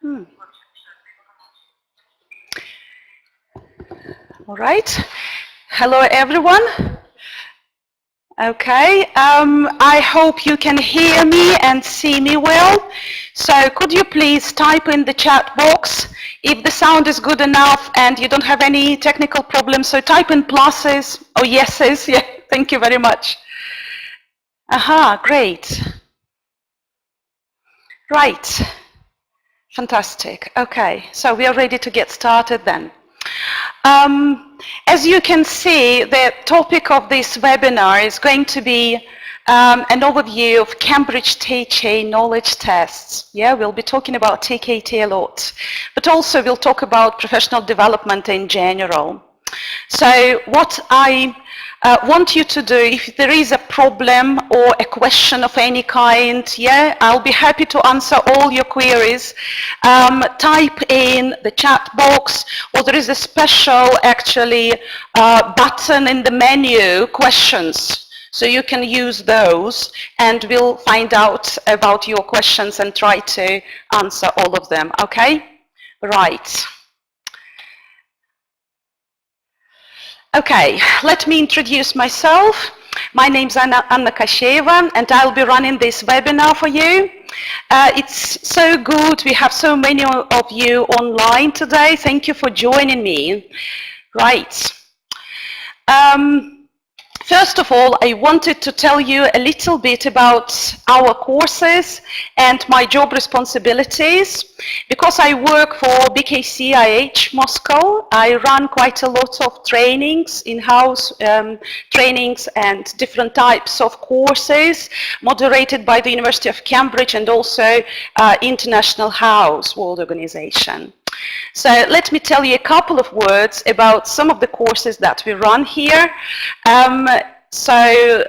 All right. Hello, everyone. Okay. I hope you can hear me and see me well. So could you please type in the chat box if the sound is good enough and you don't have any technical problems. So type in pluses or yeses. Yeah, thank you very much. Aha, great. Right. Fantastic. Okay, so we are ready to get started then. As you can see, the topic of this webinar is going to be an overview of Cambridge TK knowledge tests. Yeah, we'll be talking about TKT a lot, but also we'll talk about professional development in general. So what I want you to do, if there is a problem or a question of any kind, yeah, I'll be happy to answer all your queries. Type in the chat box, or there is a special actually button in the menu, questions. So you can use those and we'll find out about your questions and try to answer all of them, okay? Right. Okay, let me introduce myself. My name's Anna Kащеева and I'll be running this webinar for you. It's so good, we have so many of you online today. Thank you for joining me. Right. First of all, I wanted to tell you a little bit about our courses and my job responsibilities. Because I work for BKC-IH Moscow, I run quite a lot of trainings, in-house trainings and different types of courses moderated by the University of Cambridge and also International House World Organization. So let me tell you a couple of words about some of the courses that we run here. So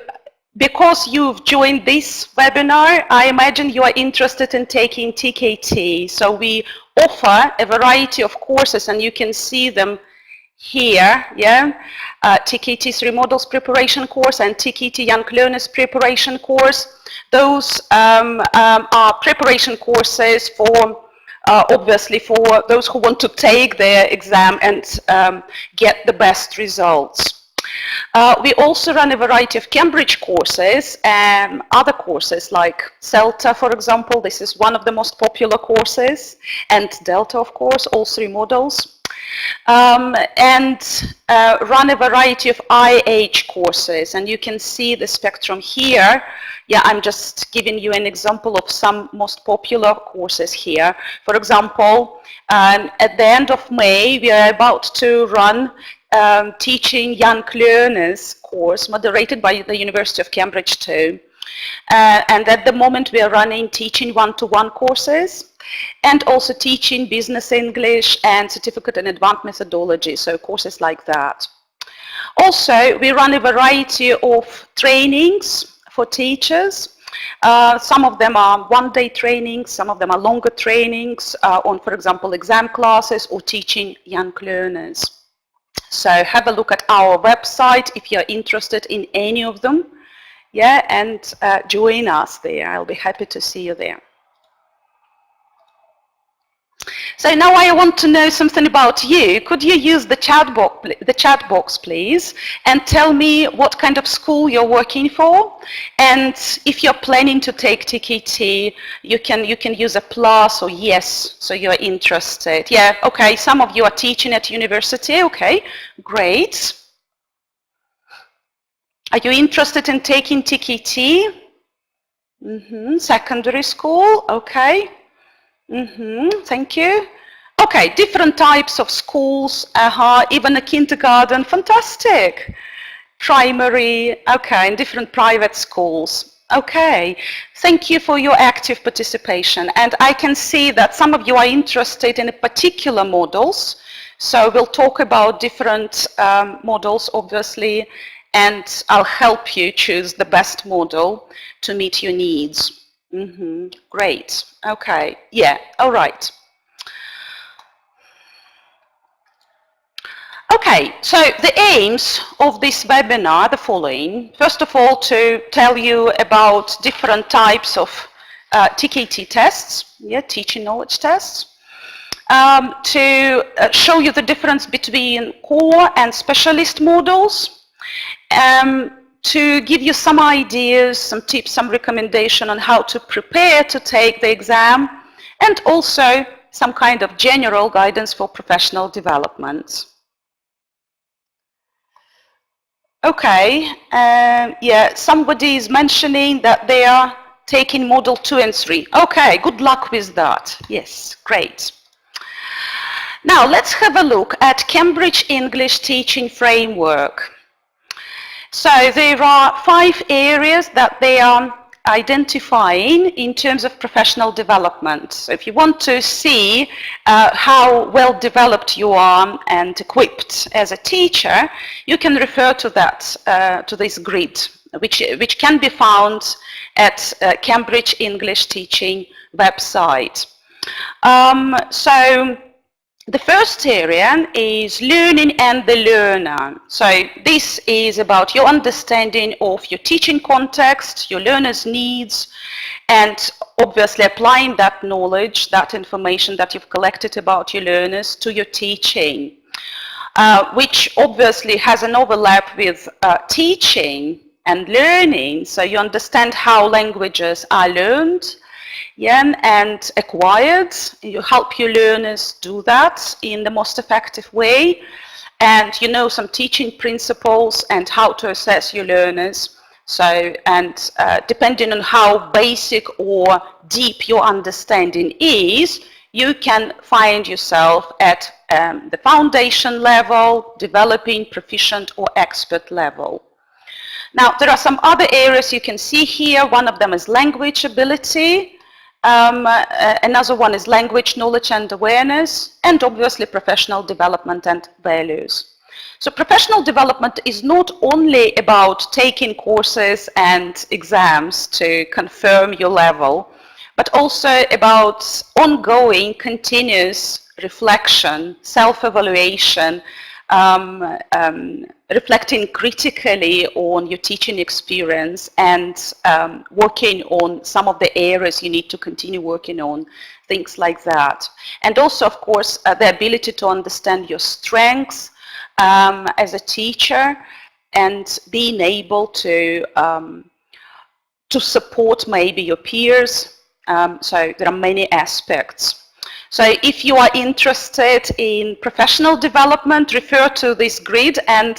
because you've joined this webinar, I imagine you are interested in taking TKT. So we offer a variety of courses and you can see them here, yeah. TKT 3 Models preparation course and TKT Young Learners preparation course. Those are preparation courses for obviously for those who want to take their exam and get the best results. We also run a variety of Cambridge courses and other courses like CELTA, for example. This is one of the most popular courses, and Delta, of course, all 3 models. And run a variety of IH courses, and you can see the spectrum here. Yeah, I'm just giving you an example of some most popular courses here. For example, at the end of May, we are about to run Teaching Young Learners course moderated by the University of Cambridge too. And at the moment, we are running Teaching One-to-One courses and also Teaching Business English and Certificate in Advanced Methodology, so courses like that. Also, we run a variety of trainings for teachers. Some of them are one-day trainings, some of them are longer trainings on, for example, exam classes or teaching young learners. So have a look at our website if you're interested in any of them, yeah, and join us there. I'll be happy to see you there. So now I want to know something about you. Could you use the chat box, please, and tell me what kind of school you're working for, and if you're planning to take TKT, you can use a plus or yes, so you're interested. Yeah, okay. Some of you are teaching at university. Okay, great. Are you interested in taking TKT? Secondary school. Okay. Thank you. Okay, different types of schools, even a kindergarten, fantastic. Primary, okay, and different private schools. Okay, thank you for your active participation. And I can see that some of you are interested in particular models. So we'll talk about different models, obviously, and I'll help you choose the best model to meet your needs. Great. Okay. Yeah. All right. Okay. So the aims of this webinar are the following. First of all, to tell you about different types of TKT tests, yeah, teaching knowledge tests. to show you the difference between core and specialist models, to give you some ideas, some tips, some recommendation on how to prepare to take the exam, and also some kind of general guidance for professional development. Okay, yeah, somebody is mentioning that they are taking Module 2 and 3. Okay, good luck with that. Yes, great. Now let's have a look at Cambridge English Teaching Framework. So there are 5 areas that they are identifying in terms of professional development. So if you want to see how well developed you are and equipped as a teacher, you can refer to that, to this grid, which can be found at Cambridge English Teaching website. So the first area is learning and the learner. So this is about your understanding of your teaching context, your learner's needs, and obviously applying that knowledge, that information that you've collected about your learners to your teaching, which obviously has an overlap with teaching and learning. So you understand how languages are learned, yeah, and acquired. You help your learners do that in the most effective way, and you know some teaching principles and how to assess your learners. So, and depending on how basic or deep your understanding is, you can find yourself at the foundation level, developing, proficient or expert level. Now, there are some other areas you can see here. One of them is language ability. Another one is language knowledge and awareness, and obviously professional development and values. So professional development is not only about taking courses and exams to confirm your level, but also about ongoing, continuous reflection, self-evaluation, reflecting critically on your teaching experience and working on some of the areas you need to continue working on, things like that. And also, of course, the ability to understand your strengths as a teacher and being able to support maybe your peers. So there are many aspects. So if you are interested in professional development, refer to this grid and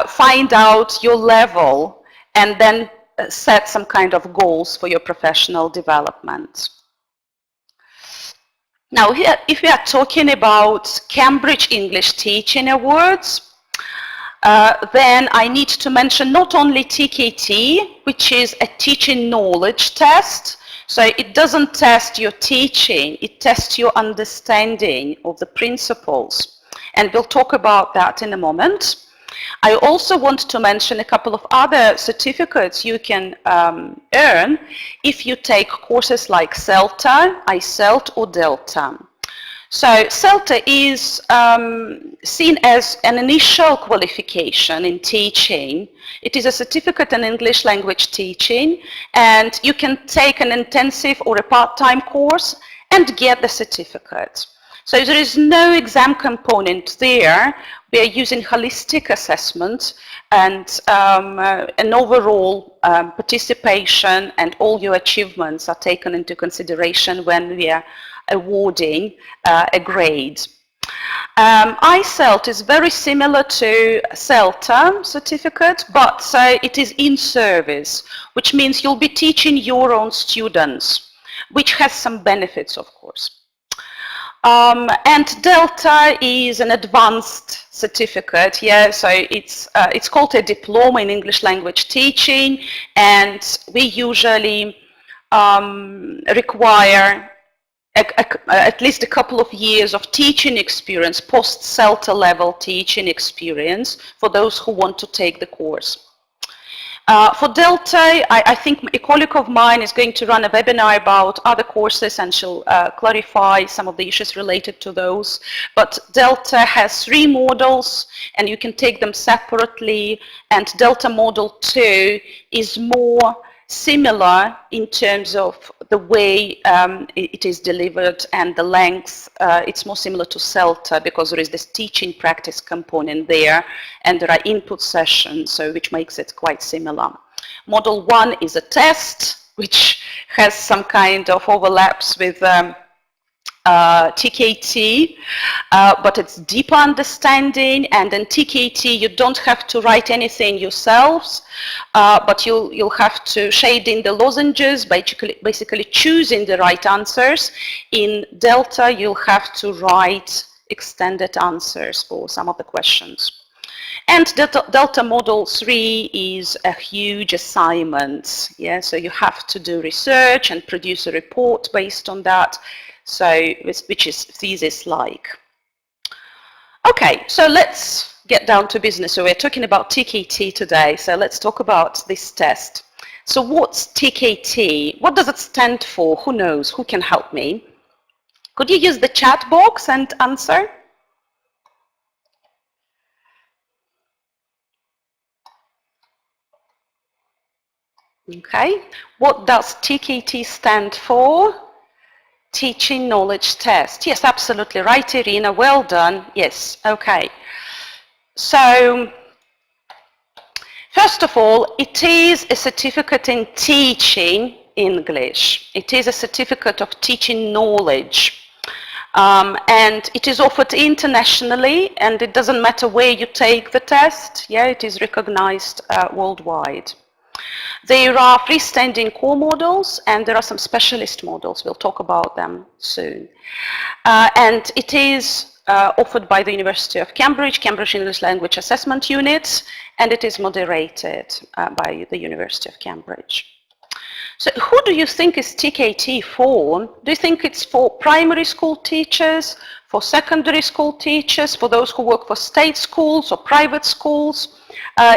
find out your level and then set some kind of goals for your professional development. Now here, if we are talking about Cambridge English Teaching Awards, then I need to mention not only TKT, which is a teaching knowledge test. So it doesn't test your teaching, it tests your understanding of the principles. And we'll talk about that in a moment. I also want to mention a couple of other certificates you can earn if you take courses like CELTA, iCELT or Delta. So CELTA is seen as an initial qualification in teaching. It is a certificate in English language teaching, and you can take an intensive or a part-time course and get the certificate. So there is no exam component there. We are using holistic assessment and an overall participation, and all your achievements are taken into consideration when we are awarding a grade. iCELT is very similar to CELTA certificate, but it is in service, which means you'll be teaching your own students, which has some benefits, of course. And Delta is an advanced certificate, yeah, so it's called a diploma in English language teaching, and we usually require at least a couple of years of teaching experience, post-CELTA level teaching experience for those who want to take the course. For Delta, I think a colleague of mine is going to run a webinar about other courses, and she'll clarify some of the issues related to those. But Delta has 3 modules, and you can take them separately, and Delta Module 2 is more similar in terms of the way it is delivered and the length. It's more similar to CELTA because there is this teaching practice component there, and there are input sessions, so which makes it quite similar. Model 1 is a test, which has some kind of overlaps with TKT, but it's deeper understanding, and in TKT you don't have to write anything yourselves, but you'll have to shade in the lozenges, basically choosing the right answers. In Delta you'll have to write extended answers for some of the questions. And Delta Model 3 is a huge assignment, yeah, so you have to do research and produce a report based on that. So, which is thesis-like. Okay, so let's get down to business. So we're talking about TKT today, so let's talk about this test. So what's TKT? What does it stand for? Who knows? Who can help me? Could you use the chat box and answer? Okay, what does TKT stand for? Teaching knowledge test. Yes, absolutely right, Irina. Well done. Yes, okay. So, first of all, it is a certificate in teaching English. It is a certificate of teaching knowledge. And it is offered internationally, and it doesn't matter where you take the test. Yeah, it is recognized worldwide. There are freestanding core models, and there are some specialist models. We'll talk about them soon. And it is offered by the University of Cambridge, Cambridge English Language Assessment Unit, and it is moderated by the University of Cambridge. So who do you think is TKT for? Do you think it's for primary school teachers, for secondary school teachers, for those who work for state schools or private schools?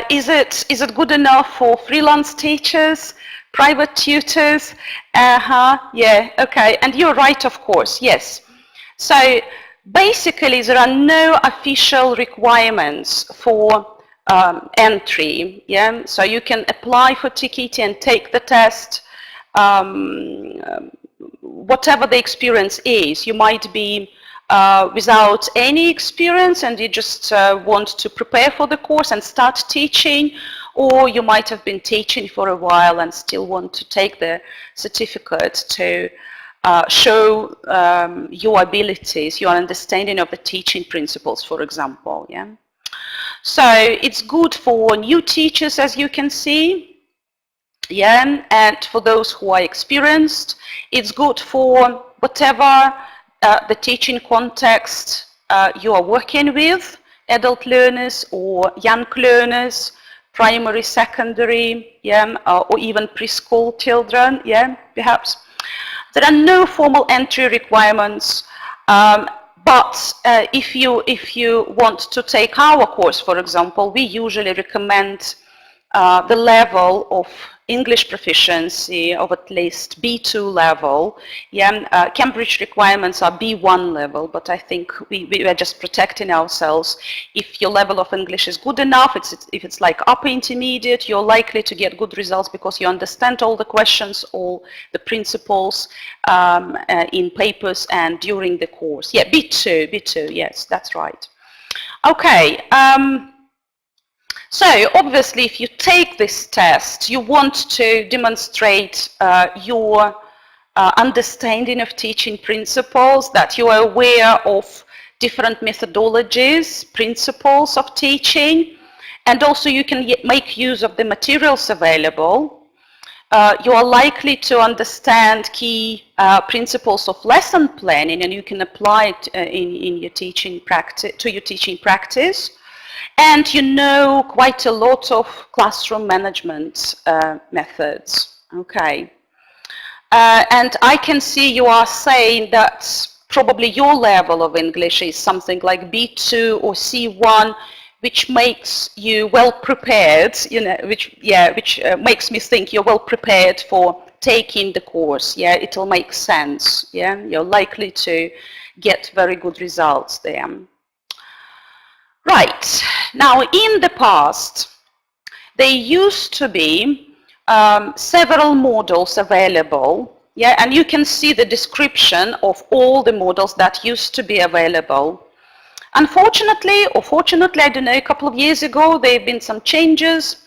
Is it good enough for freelance teachers, private tutors? Yeah, okay, and you're right, of course, yes. So basically there are no official requirements for entry, yeah, so you can apply for TKT and take the test, whatever the experience is. You might be without any experience and you just want to prepare for the course and start teaching, or you might have been teaching for a while and still want to take the certificate to show your abilities, your understanding of the teaching principles, for example. Yeah. So it's good for new teachers, as you can see, yeah, and for those who are experienced. It's good for whatever the teaching context you are working with, adult learners or young learners, primary, secondary, yeah, or even preschool children, yeah, perhaps. There are no formal entry requirements, but if you want to take our course, for example, we usually recommend the level of English proficiency of at least B2 level. Yeah, Cambridge requirements are B1 level, but I think we are just protecting ourselves. If your level of English is good enough, if it's like upper intermediate, you're likely to get good results because you understand all the questions, all the principles in papers and during the course. Yeah, B2, yes, that's right. Okay. So obviously, if you take this test, you want to demonstrate your understanding of teaching principles, that you are aware of different methodologies, principles of teaching, and also you can make use of the materials available. You are likely to understand key principles of lesson planning, and you can apply it in your teaching practice, to your teaching practice. And you know quite a lot of classroom management methods, okay. And I can see you are saying that probably your level of English is something like B2 or C1, which makes you well prepared, you know, which makes me think you're well prepared for taking the course. Yeah, it'll make sense. Yeah, you're likely to get very good results there. Right, now in the past, there used to be several models available. Yeah, and you can see the description of all the models that used to be available. Unfortunately, or fortunately, I don't know, a couple of years ago, there have been some changes,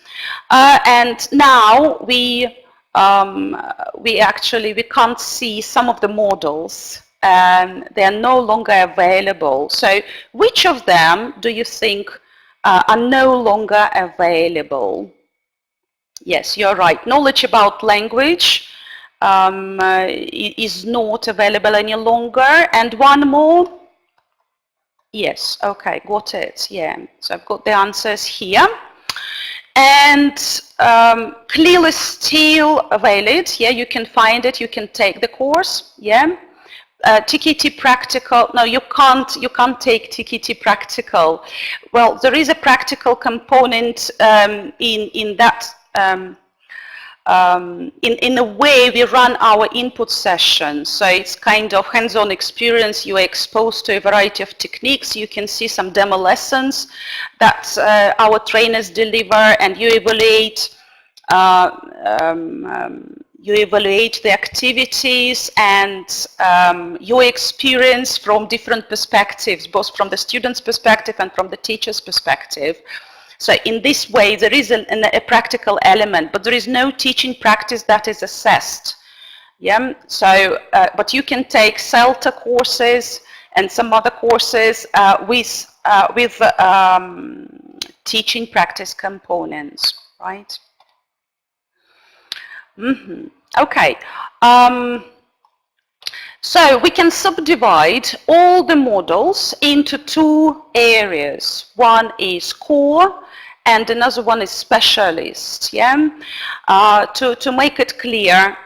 and now we can't see some of the models, and they are no longer available. So, which of them do you think are no longer available? Yes, you're right. Knowledge about language is not available any longer. And one more. Yes, okay, got it. Yeah, so I've got the answers here. And CLIL is still valid. Yeah, you can find it. You can take the course. Yeah. TKT practical. No, you can't take TKT practical. Well, there is a practical component in that. In a way, we run our input sessions, so it's kind of hands-on experience. You are exposed to a variety of techniques. You can see some demo lessons that our trainers deliver, and you evaluate the activities and your experience from different perspectives, both from the student's perspective and from the teacher's perspective. So in this way, there is a practical element, but there is no teaching practice that is assessed. Yeah. So, but you can take CELTA courses and some other courses with teaching practice components, right? Okay. So we can subdivide all the models into two areas. One is core and another one is specialist. Yeah, to make it clear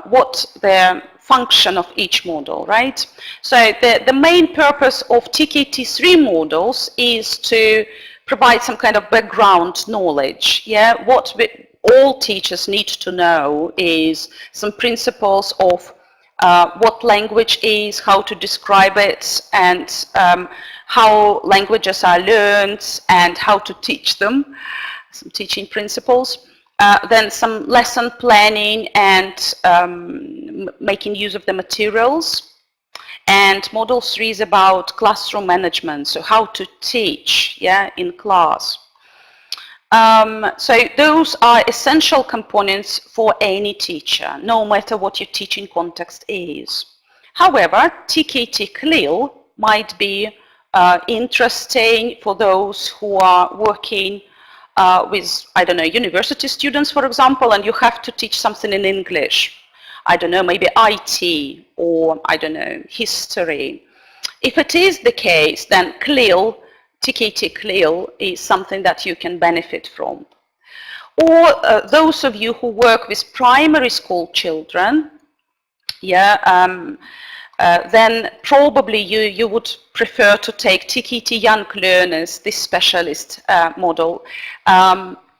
what the function of each model, right? So the main purpose of TKT3 models is to provide some kind of background knowledge. Yeah, what all teachers need to know is some principles of what language is, how to describe it, and how languages are learned and how to teach them, some teaching principles. Then some lesson planning and making use of the materials. And module 3 is about classroom management, so how to teach, yeah, in class. So those are essential components for any teacher, no matter what your teaching context is. However, TKT CLIL might be interesting for those who are working with, I don't know, university students, for example, and you have to teach something in English. I don't know, maybe IT or, I don't know, history. If it is the case, then CLIL, TKT CLIL is something that you can benefit from. Or those of you who work with primary school children, yeah, then probably you would prefer to take TKT Young Learners, this specialist model,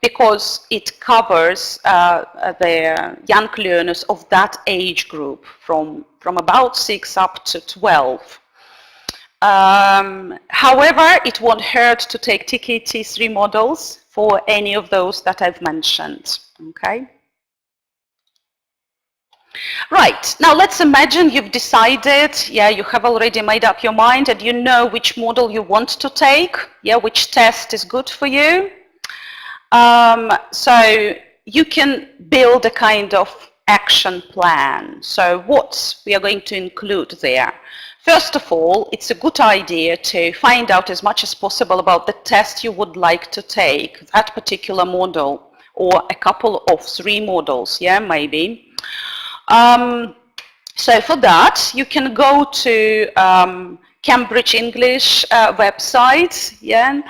because it covers the young learners of that age group from about 6 up to 12. However, it won't hurt to take TKT3 models for any of those that I've mentioned, okay? Right, now let's imagine you've decided, yeah, you have already made up your mind and you know which model you want to take, yeah, which test is good for you. So you can build a kind of action plan. So what we are going to include there? First of all, it's a good idea to find out as much as possible about the test you would like to take, that particular model, or a couple of 3 models, yeah, maybe. So for that, you can go to Cambridge English website, yeah,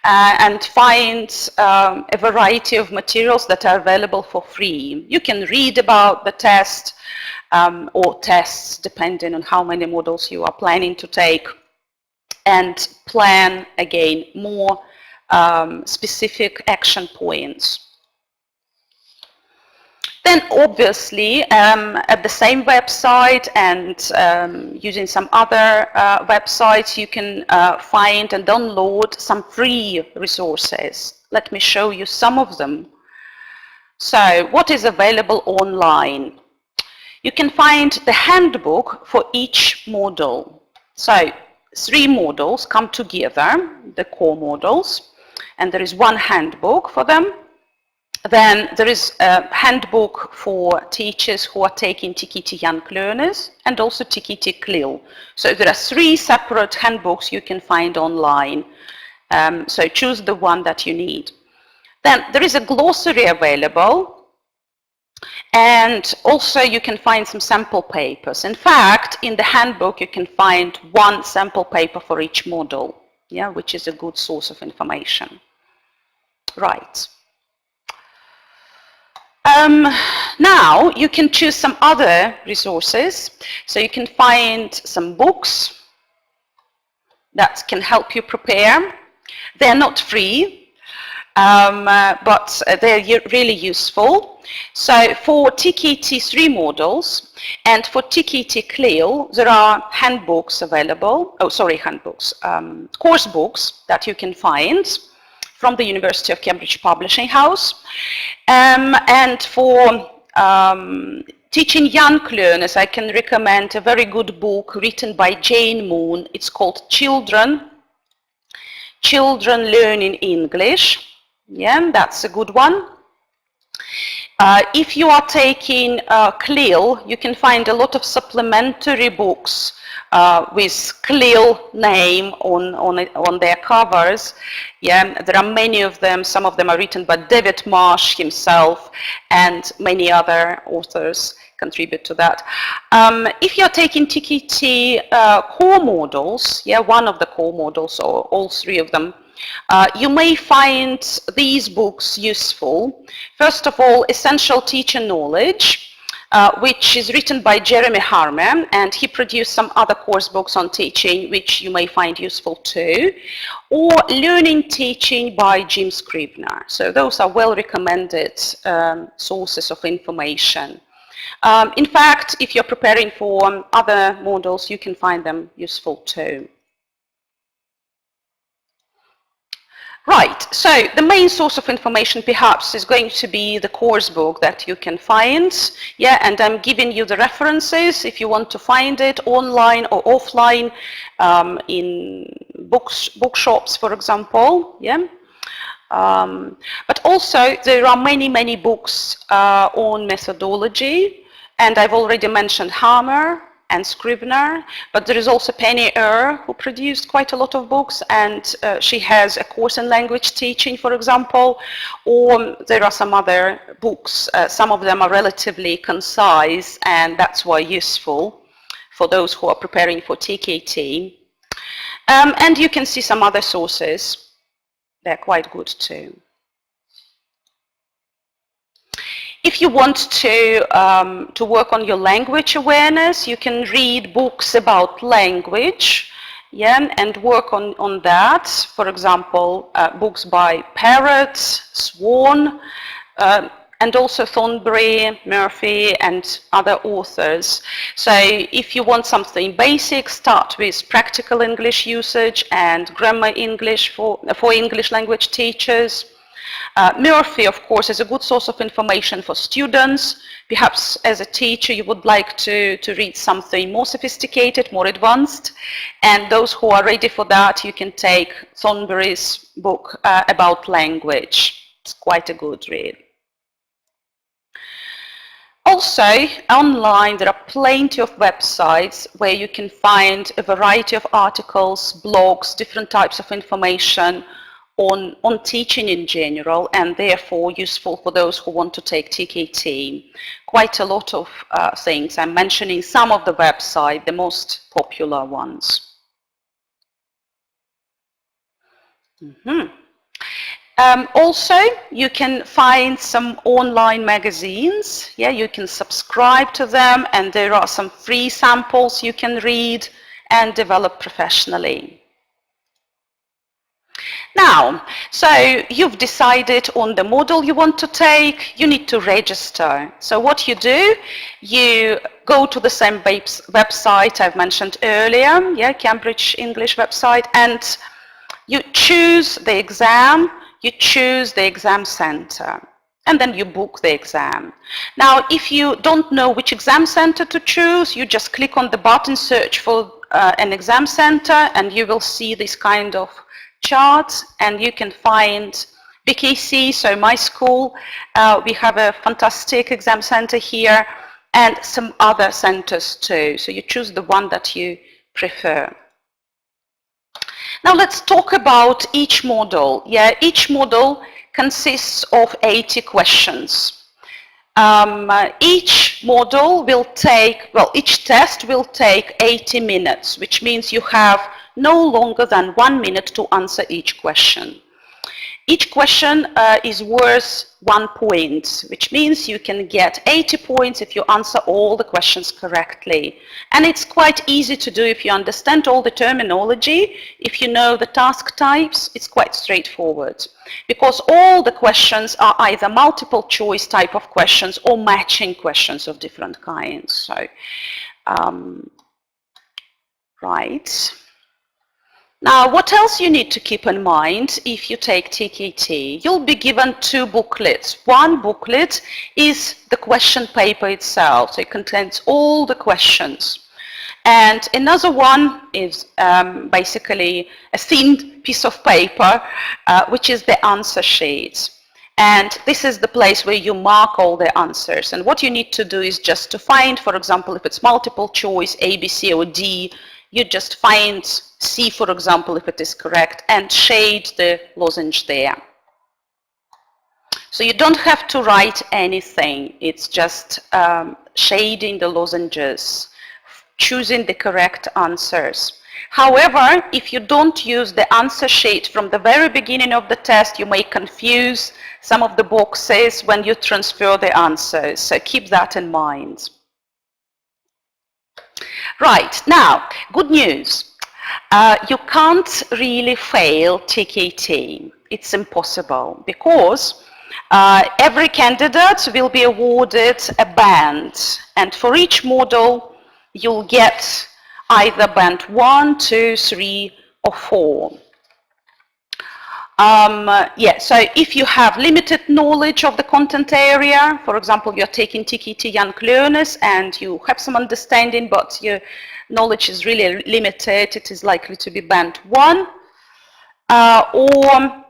and find a variety of materials that are available for free. You can read about the test or tests, depending on how many models you are planning to take, and plan, again, more specific action points. Then obviously at the same website and using some other websites, you can find and download some free resources. Let me show you some of them. So what is available online? You can find the handbook for each module. So 3 modules come together, the core modules, and there is one handbook for them. Then there is a handbook for teachers who are taking TKT Young Learners and also TKT CLIL. So there are 3 separate handbooks you can find online. So choose the one that you need. Then there is a glossary available, and also you can find some sample papers. In fact, in the handbook you can find 1 sample paper for each module, yeah, which is a good source of information. Right. Now you can choose some other resources. So you can find some books that can help you prepare. They're not free, but they're really useful. So for TKT 3 modules and for TKT CLIL, there are handbooks available. Oh, sorry, handbooks, course books that you can find from the University of Cambridge Publishing House. And for teaching young learners, I can recommend a very good book written by Jane Moon. It's called Children Learning English. Yeah, that's a good one. If you are taking CLIL, you can find a lot of supplementary books with CLIL name on their covers. Yeah, there are many of them. Some of them are written by David Marsh himself, and many other authors contribute to that. If you're taking TKT core modules, yeah, one of the core modules or all 3 of them, you may find these books useful. First of all, Essential Teacher Knowledge, which is written by Jeremy Harmer, and he produced some other course books on teaching, which you may find useful too, or Learning Teaching by Jim Scribner. So those are well recommended sources of information. In fact, if you're preparing for other modules, you can find them useful too. Right, so the main source of information perhaps is going to be the course book that you can find. Yeah, and I'm giving you the references if you want to find it online or offline in bookshops, for example. Yeah. But also there are many books on methodology, and I've already mentioned Harmer and Scribner, but there is also Penny Earr, who produced quite a lot of books, and she has a course in language teaching, for example, or there are some other books. Some of them are relatively concise, and that's why useful for those who are preparing for TKT. And you can see some other sources. They're quite good too. If you want to work on your language awareness, you can read books about language, yeah, and work on that. For example, books by Parrott, Swan, and also Thornbury, Murphy, and other authors. So if you want something basic, start with practical English usage and grammar English for English language teachers. Murphy, of course, is a good source of information for students. Perhaps as a teacher you would like to read something more sophisticated, more advanced, and those who are ready for that, you can take Thornbury's book about language. It's quite a good read. Also, online there are plenty of websites where you can find a variety of articles, blogs, different types of information on teaching in general, and therefore useful for those who want to take TKT. Quite a lot of things. I'm mentioning some of the websites, the most popular ones. Also, you can find some online magazines. Yeah, you can subscribe to them, and there are some free samples you can read and develop professionally. Now, so you've decided on the module you want to take, you need to register. So what you do, you go to the same website I've mentioned earlier, yeah, Cambridge English website, and you choose the exam, you choose the exam center. and then you book the exam. Now, if you don't know which exam center to choose, you just click on the button, search for an exam center, and you will see this kind of chart, and you can find BKC, so my school, we have a fantastic exam center here, and some other centers too. So you choose the one that you prefer. Now let's talk about each module. Yeah, each module consists of 80 questions. Each module will take, well, each test will take 80 minutes, which means you have no longer than 1 minute to answer each question. Each question is worth 1 point, which means you can get 80 points if you answer all the questions correctly. And it's quite easy to do if you understand all the terminology. If you know the task types, it's quite straightforward. Because all the questions are either multiple choice type of questions or matching questions of different kinds. So, right. Now, what else you need to keep in mind if you take TKT? You'll be given 2 booklets. One booklet is the question paper itself, so it contains all the questions. And another one is basically a thin piece of paper, which is the answer sheet. And this is the place where you mark all the answers. And what you need to do is just to find, for example, if it's multiple choice, A, B, C, or D, you just find C, for example, if it is correct, and shade the lozenge there. So you don't have to write anything. It's just shading the lozenges, choosing the correct answers. However, if you don't use the answer sheet from the very beginning of the test, you may confuse some of the boxes when you transfer the answers. So keep that in mind. Right, now, good news. You can't really fail TKT. It's impossible because every candidate will be awarded a band, and for each module you'll get either band 1, 2, 3, or 4. Yeah, so if you have limited knowledge of the content area, for example, you're taking TKT Young Learners and you have some understanding, but your knowledge is really limited, it is likely to be band 1, or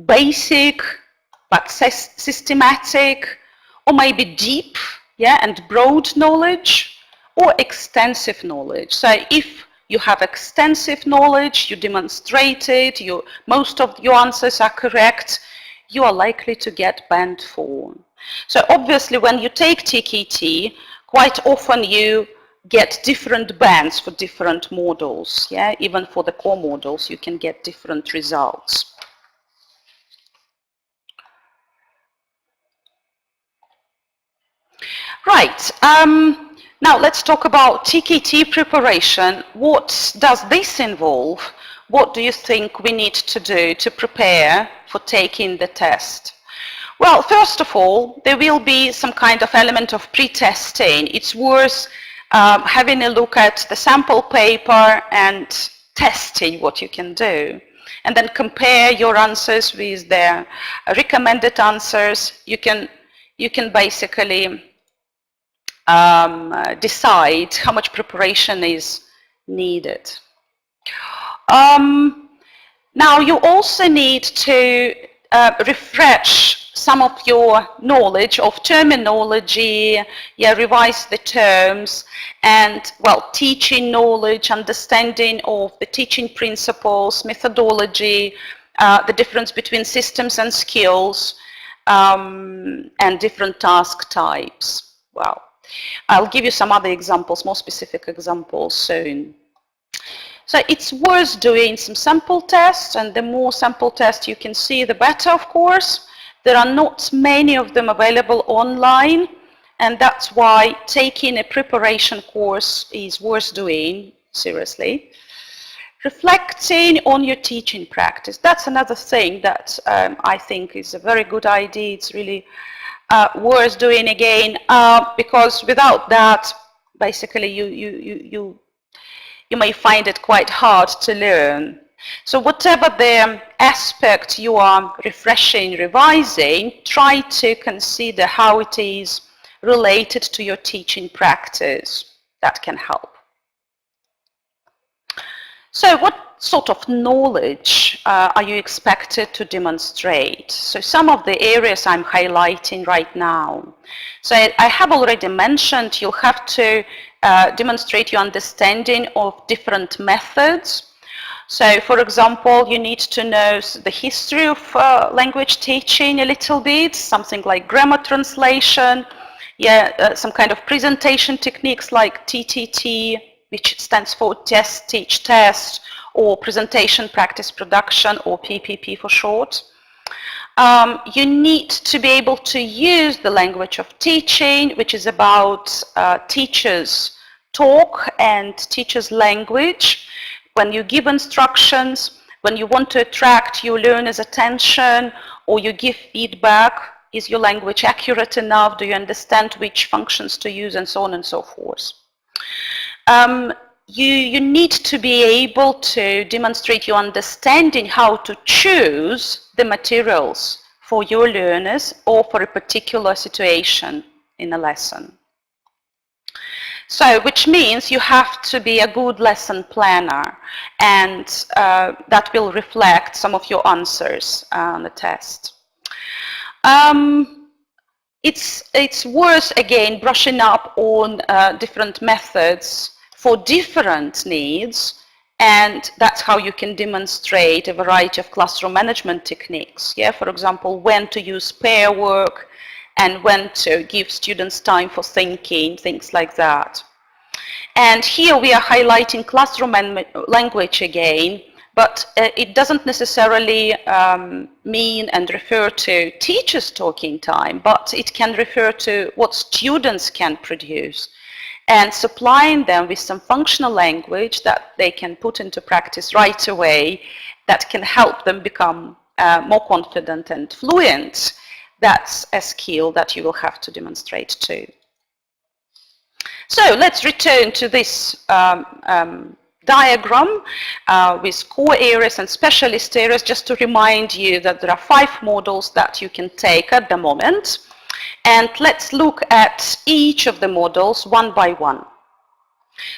basic but systematic, or maybe deep, yeah, and broad knowledge, or extensive knowledge. So if you have extensive knowledge, you demonstrate it, most of your answers are correct, you are likely to get band 4. So obviously when you take TKT, quite often you get different bands for different modules. Yeah? Even for the core modules, you can get different results. Right. Now let's talk about TKT preparation. What does this involve? What do you think we need to do to prepare for taking the test? Well, first of all, there will be some kind of element of pre-testing. It's worth having a look at the sample paper and testing what you can do. And then compare your answers with the recommended answers. You can basically decide how much preparation is needed. Now you also need to refresh some of your knowledge of terminology, yeah, revise the terms, and, well, teaching knowledge, understanding of the teaching principles, methodology, the difference between systems and skills, and different task types. Well, I'll give you some other examples, more specific examples soon. So it's worth doing some sample tests, and the more sample tests you can see, the better, of course. There are not many of them available online, and that's why taking a preparation course is worth doing, seriously. Reflecting on your teaching practice, that's another thing that I think is a very good idea. It's really worth doing again, because without that, basically you may find it quite hard to learn. So whatever the aspect you are refreshing, revising, try to consider how it is related to your teaching practice. That can help. So what sort of knowledge are you expected to demonstrate? So some of the areas I'm highlighting right now. So I have already mentioned you'll have to demonstrate your understanding of different methods. So for example, you need to know the history of language teaching a little bit, something like grammar translation, some kind of presentation techniques like TTT, which stands for test, teach, test, or presentation, practice, production, or PPP for short. You need to be able to use the language of teaching, which is about teachers' talk and teachers' language. When you give instructions, when you want to attract your learners' attention, or you give feedback, is your language accurate enough? Do you understand which functions to use, and so on and so forth? You need to be able to demonstrate your understanding how to choose the materials for your learners or for a particular situation in a lesson. So, which means you have to be a good lesson planner, and that will reflect some of your answers on the test. It's worth, again, brushing up on different methods for different needs, and that's how you can demonstrate a variety of classroom management techniques. Yeah, for example, when to use pair work and when to give students time for thinking, things like that. And here we are highlighting classroom language again, but it doesn't necessarily mean and refer to teachers' talking time, but it can refer to what students can produce, and supplying them with some functional language that they can put into practice right away that can help them become more confident and fluent. That's a skill that you will have to demonstrate too. So let's return to this diagram with core areas and specialist areas, just to remind you that there are 5 modules that you can take at the moment. And let's look at each of the modules one by one.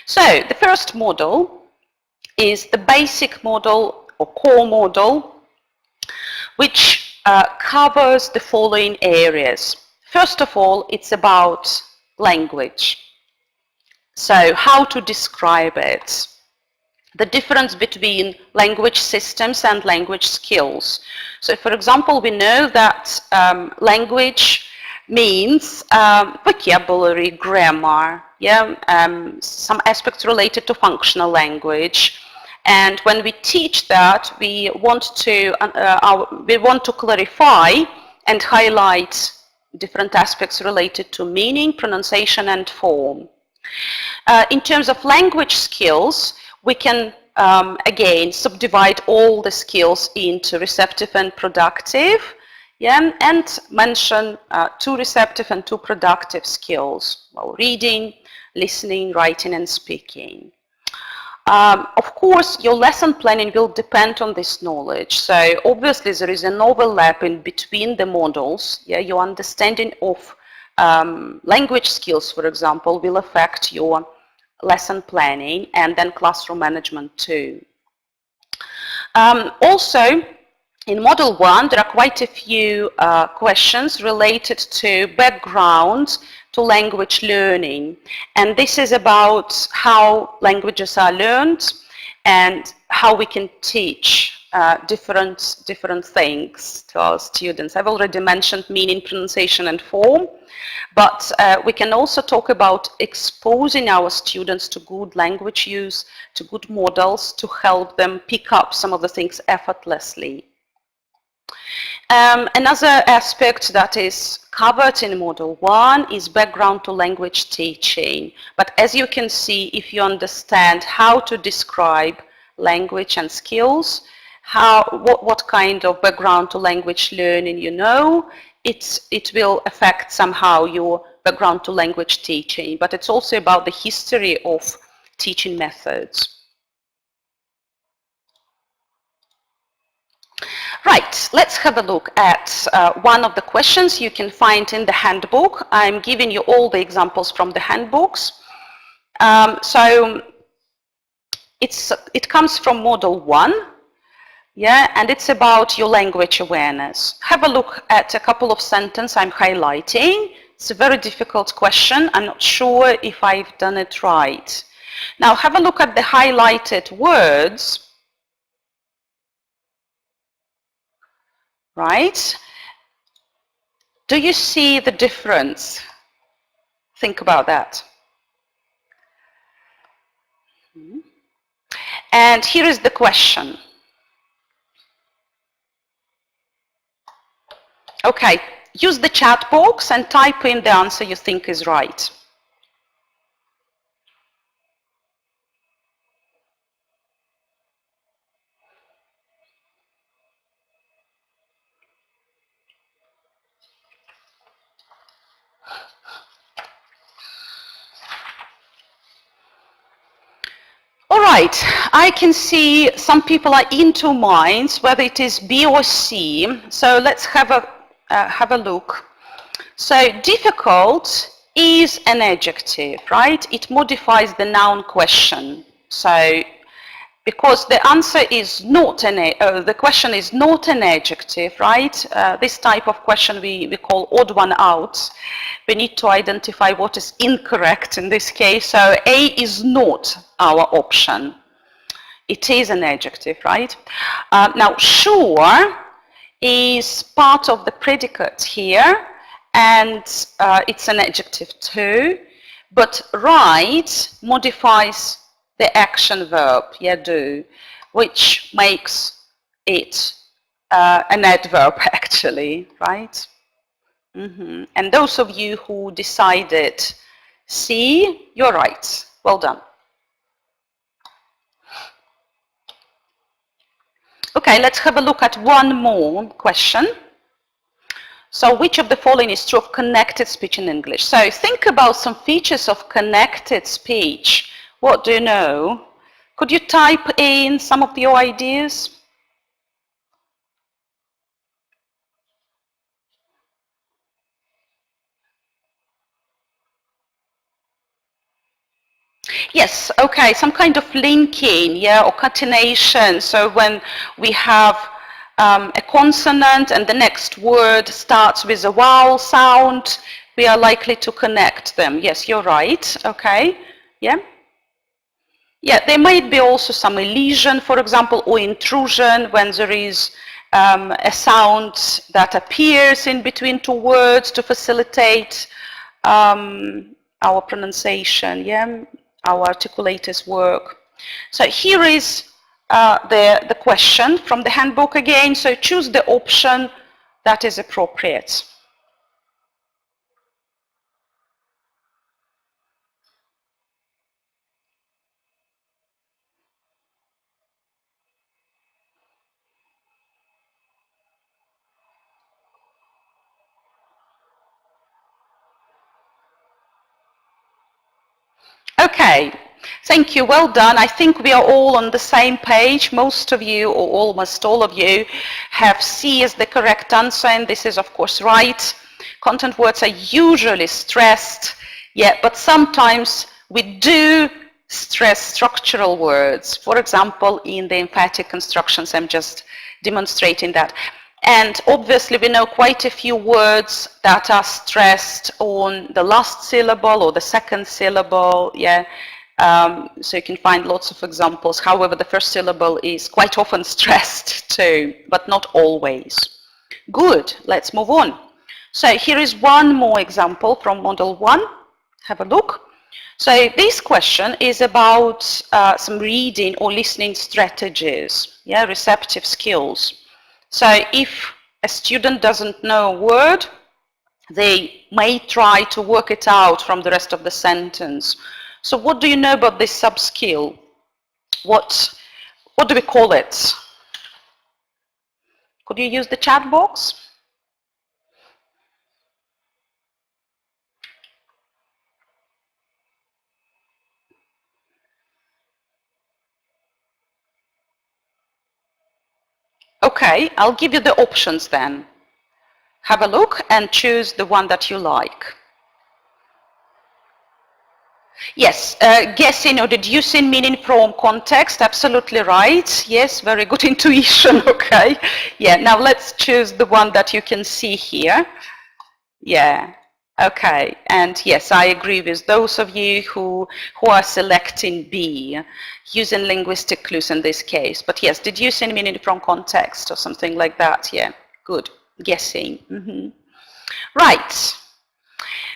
So the first module is the basic module or core module, which covers the following areas. First of all, it's about language. So how to describe it, the difference between language systems and language skills. So for example, we know that language means vocabulary, grammar, some aspects related to functional language. And when we teach that, we want to clarify and highlight different aspects related to meaning, pronunciation, and form. In terms of language skills, we can again subdivide all the skills into receptive and productive. And mention 2 receptive and 2 productive skills, well, reading, listening, writing, and speaking. Of course, your lesson planning will depend on this knowledge. So obviously there is an overlap in between the modules. Your understanding of language skills, for example, will affect your lesson planning and then classroom management too. Also, in Module 1, there are quite a few questions related to background to language learning. And this is about how languages are learned and how we can teach different things to our students. I've already mentioned meaning, pronunciation, and form, but we can also talk about exposing our students to good language use, to good models, to help them pick up some of the things effortlessly. Another aspect that is covered in Module 1 is background to language teaching. But as you can see, if you understand how to describe language and skills, what kind of background to language learning you know, it will affect somehow your background to language teaching. But it's also about the history of teaching methods. Right, let's have a look at one of the questions you can find in the handbook. I'm giving you all the examples from the handbooks. So it comes from Module 1, yeah, and it's about your language awareness. Have a look at a couple of sentences I'm highlighting. It's a very difficult question. I'm not sure if I've done it right. Now have a look at the highlighted words. Right? Do you see the difference? Think about that. And here is the question. Okay, use the chat box and type in the answer you think is right. All right, I can see some people are in two minds, whether it is B or C. So let's have a look. So difficult is an adjective, right? It modifies the noun question. So because the answer is not the question is not an adjective, right? This type of question we call odd one out. We need to identify what is incorrect in this case. So A is not our option. It is an adjective, right? Now sure is part of the predicate here, and it's an adjective too, but right modifies the action verb, yeah, do, which makes it an adverb actually, right? And those of you who decided C, you're right. Well done. Okay, let's have a look at one more question. So which of the following is true of connected speech in English? So think about some features of connected speech. What do you know? Could you type in some of your ideas? Yes, okay, some kind of linking, yeah, or catenation. So when we have a consonant and the next word starts with a vowel sound, we are likely to connect them. Yes, you're right, okay, yeah. Yeah, there might be also some elision, for example, or intrusion when there is a sound that appears in between two words to facilitate our pronunciation, yeah, our articulators work. So here is the question from the handbook again. So choose the option that is appropriate. Okay, thank you, well done. I think we are all on the same page. Most of you, or almost all of you, have C as the correct answer, and this is of course right. Content words are usually stressed, yeah, but sometimes we do stress structural words. For example, in the emphatic constructions, I'm just demonstrating that. And obviously we know quite a few words that are stressed on the last syllable or the second syllable, yeah. So you can find lots of examples. However, the first syllable is quite often stressed too, but not always. Good, let's move on. So here is one more example from Model 1. Have a look. So this question is about some reading or listening strategies, yeah, receptive skills. So if a student doesn't know a word, they may try to work it out from the rest of the sentence. So what do you know about this sub-skill? What do we call it? Could you use the chat box? Okay, I'll give you the options then. Have a look and choose the one that you like. Yes, guessing or deducing meaning from context, absolutely right. Yes, very good intuition, okay. Yeah, now let's choose the one that you can see here. Yeah, okay, and yes, I agree with those of you who are selecting B, using linguistic clues in this case. But yes, deducing meaning from context or something like that, yeah, good, guessing. Right.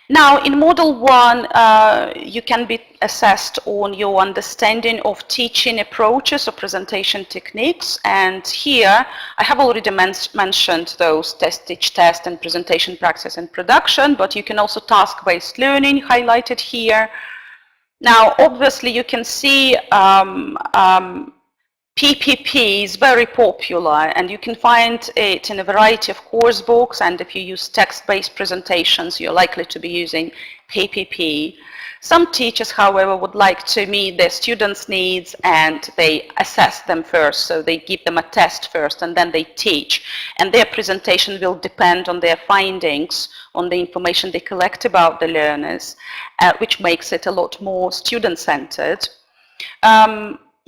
Now, in Model 1, you can be assessed on your understanding of teaching approaches or presentation techniques. And here, I have already mentioned those test, teach, test, and presentation practice and production, but you can also task-based learning highlighted here. Now, obviously, you can see PPP is very popular, and you can find it in a variety of course books, and if you use text-based presentations, you're likely to be using PPP. Some teachers, however, would like to meet their students' needs, and they assess them first, so they give them a test first, and then they teach. And their presentation will depend on their findings, on the information they collect about the learners, which makes it a lot more student-centered.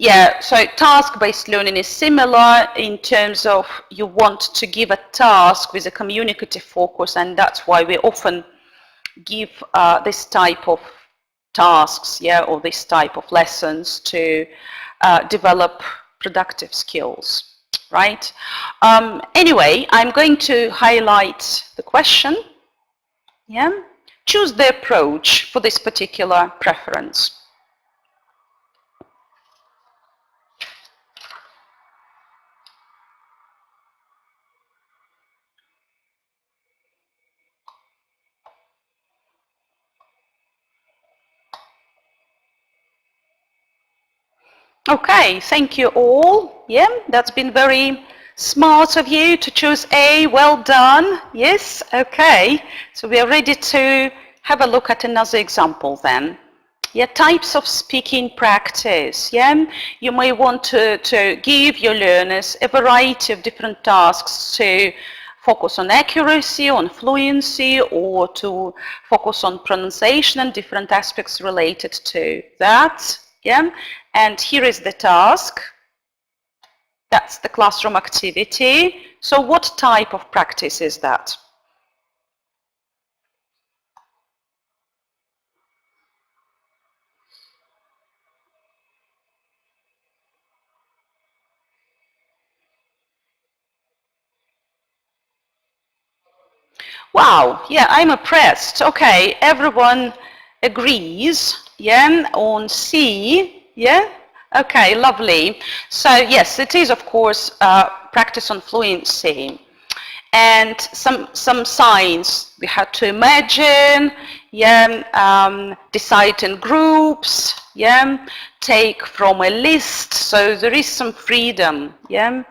Yeah, so task-based learning is similar in terms of you want to give a task with a communicative focus, and that's why we often give this type of tasks, yeah, or this type of lessons to develop productive skills, right? Anyway, I'm going to highlight the question, yeah? Choose the approach for this particular preference. Okay, thank you all. Yeah, that's been very smart of you to choose A. Well done. Yes, okay. So we are ready to have a look at another example then. Yeah, types of speaking practice. Yeah, you may want to give your learners a variety of different tasks to focus on accuracy, on fluency, or to focus on pronunciation and different aspects related to that. Yeah, and here is the task. That's the classroom activity. So what type of practice is that? Wow, yeah, I'm impressed. Okay, everyone agrees, yeah, on C, yeah? Okay, lovely. So yes, it is, of course, practice on fluency. And some signs we had to imagine, yeah, decide in groups, yeah, take from a list. So there is some freedom, yeah,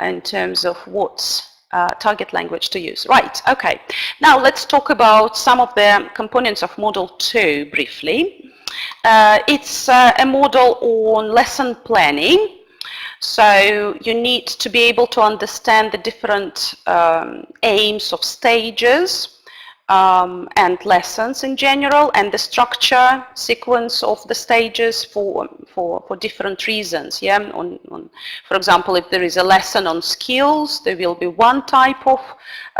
in terms of what's target language to use. Right, okay. Now let's talk about some of the components of Model 2 briefly. It's a model on lesson planning. So you need to be able to understand the different aims of stages and lessons in general, and the structure, sequence of the stages for different reasons. Yeah, for example, if there is a lesson on skills, there will be one type of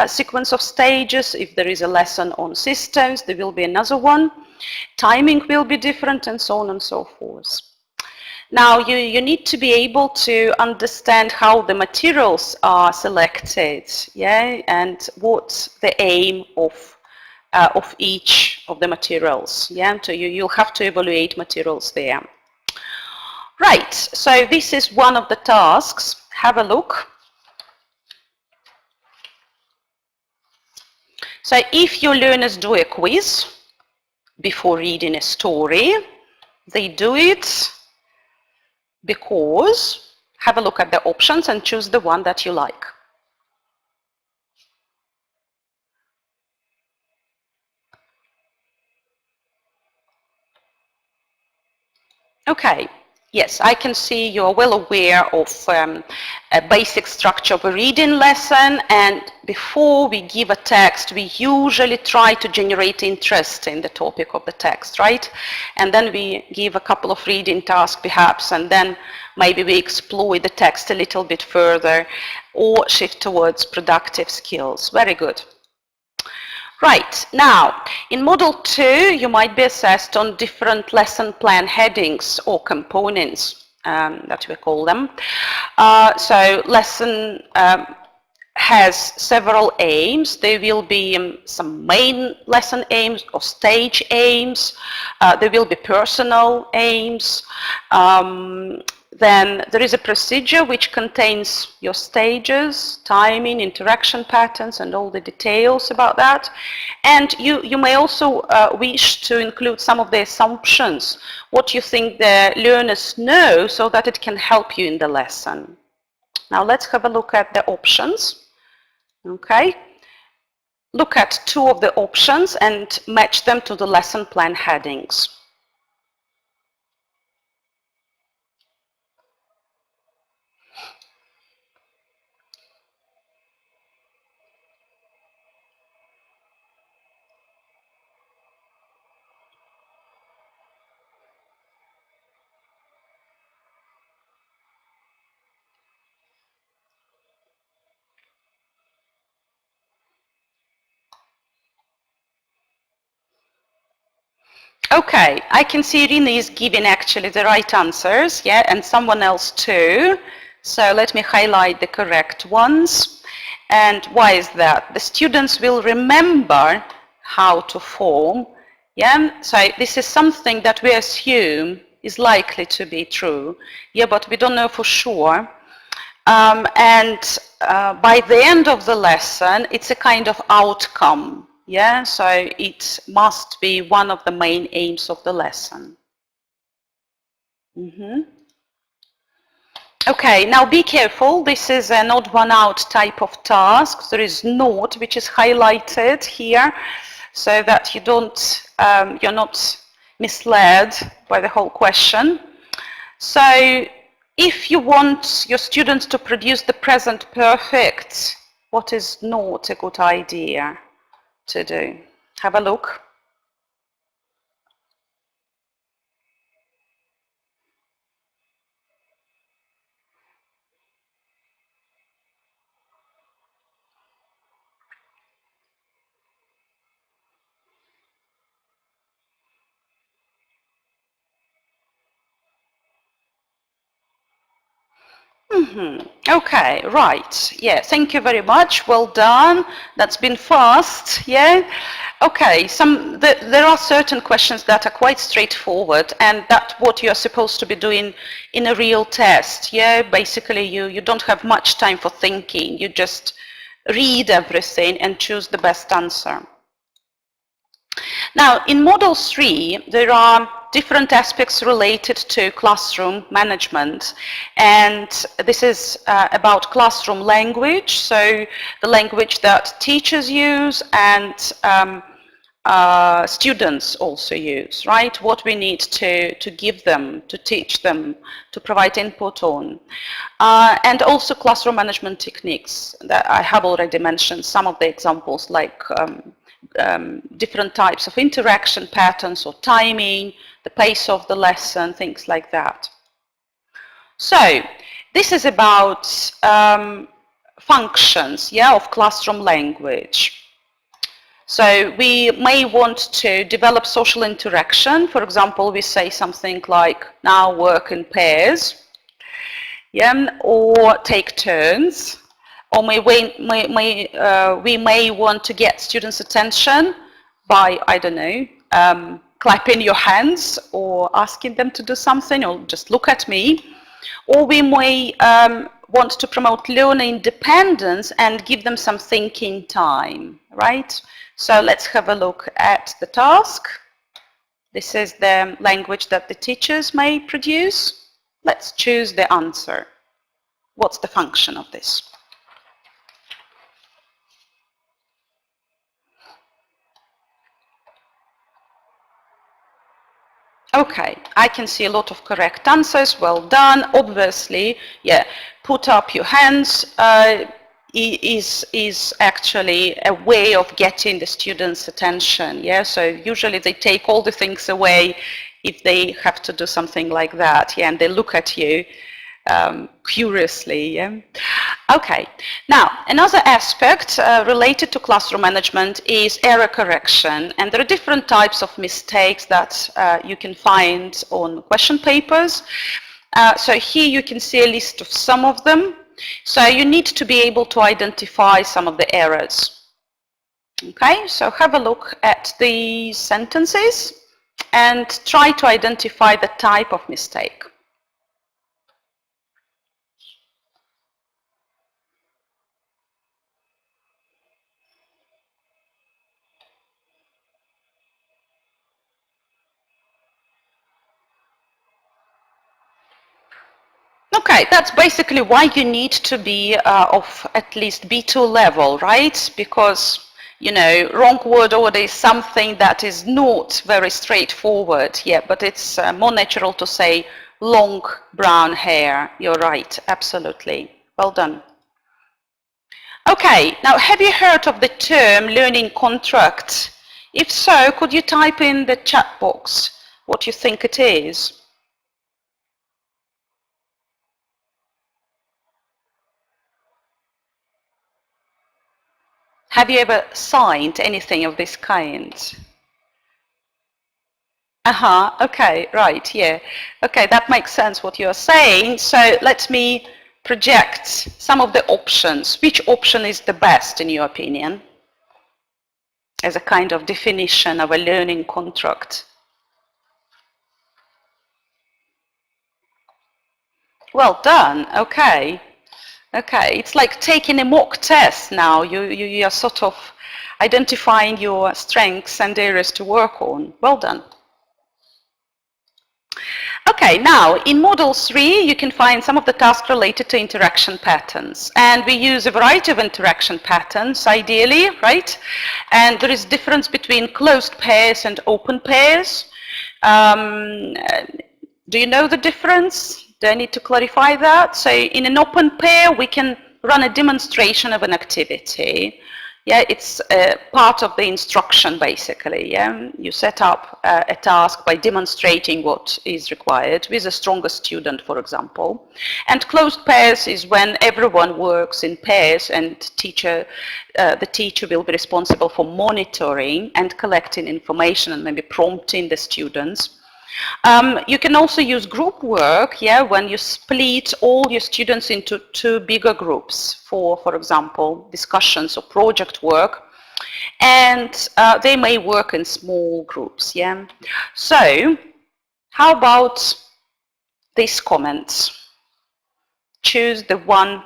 sequence of stages. If there is a lesson on systems, there will be another one. Timing will be different, and so on and so forth. Now, you need to be able to understand how the materials are selected, yeah, and what's the aim of each of the materials, yeah. So you'll have to evaluate materials there. Right. So this is one of the tasks. Have a look. So if your learners do a quiz before reading a story, they do it because, have a look at the options and choose the one that you like. Okay, Yes, I can see you're well aware of a basic structure of a reading lesson, and before we give a text, we usually try to generate interest in the topic of the text, right? And then we give a couple of reading tasks perhaps, and then maybe we explore the text a little bit further or shift towards productive skills. Very good. Right, now, in Module 2, you might be assessed on different lesson plan headings or components, that we call them. So, lesson has several aims. There will be some main lesson aims or stage aims. There will be personal aims. Then there is a procedure which contains your stages, timing, interaction patterns, and all the details about that. And you may also wish to include some of the assumptions, what you think the learners know, so that it can help you in the lesson. Now let's have a look at the options. Okay. Look at two of the options and match them to the lesson plan headings. Okay, I can see Irina is giving actually the right answers, yeah, and someone else too. So let me highlight the correct ones. And why is that? The students will remember how to form, yeah. So this is something that we assume is likely to be true, yeah, but we don't know for sure. And by the end of the lesson, it's a kind of outcome. Yeah, so it must be one of the main aims of the lesson. Okay, now be careful. This is an odd one out type of task. There is note which is highlighted here, so that you don't, you're not misled by the whole question. So if you want your students to produce the present perfect, what is not a good idea to do? Have a look. Okay, right. Yeah, thank you very much. Well done. That's been fast. Yeah. Okay, there are certain questions that are quite straightforward, and that's what you're supposed to be doing in a real test. Yeah, basically you don't have much time for thinking. You just read everything and choose the best answer. Now, in Module 3, there are different aspects related to classroom management, and this is about classroom language, so the language that teachers use and students also use, right? What we need to give them, to teach them, to provide input on. And also classroom management techniques that I have already mentioned, some of the examples like different types of interaction patterns or timing, the pace of the lesson, things like that. So this is about functions, yeah, of classroom language. So we may want to develop social interaction. For example, we say something like, now work in pairs, yeah, or take turns. Or we may want to get students' attention by, I don't know, clapping your hands or asking them to do something or just look at me. Or we may want to promote learning independence and give them some thinking time, right? So let's have a look at the task. This is the language that the teachers may produce. Let's choose the answer. What's the function of this? Okay, I can see a lot of correct answers. Well done. Obviously, yeah, put up your hands is actually a way of getting the students' attention. Yeah, so usually they take all the things away if they have to do something like that. Yeah, and they look at you curiously. Yeah. Okay. Now, another aspect related to classroom management is error correction, and there are different types of mistakes that you can find on question papers. So here you can see a list of some of them. So you need to be able to identify some of the errors. Okay, so have a look at these sentences and try to identify the type of mistake. Okay, that's basically why you need to be of at least B2 level, right? Because, you know, wrong word order is something that is not very straightforward, yeah, but it's more natural to say long brown hair. You're right, absolutely. Well done. Okay, now have you heard of the term learning contract? If so, could you type in the chat box what you think it is? Have you ever signed anything of this kind? Okay, right, yeah. Okay, that makes sense what you're saying. So let me project some of the options. Which option is the best in your opinion? As a kind of definition of a learning contract. Well done, okay. Okay, it's like taking a mock test now. You are sort of identifying your strengths and areas to work on. Well done. Okay, now in Module 3 you can find some of the tasks related to interaction patterns, and we use a variety of interaction patterns ideally, right? And there is difference between closed pairs and open pairs. Do you know the difference? Do I need to clarify that? So in an open pair we can run a demonstration of an activity. Yeah, it's part of the instruction basically. Yeah, you set up a task by demonstrating what is required with a stronger student, for example. And closed pairs is when everyone works in pairs, and the teacher will be responsible for monitoring and collecting information and maybe prompting the students. You can also use group work, yeah, when you split all your students into two bigger groups for example, discussions or project work, and they may work in small groups, yeah. So, how about these comments? Choose the one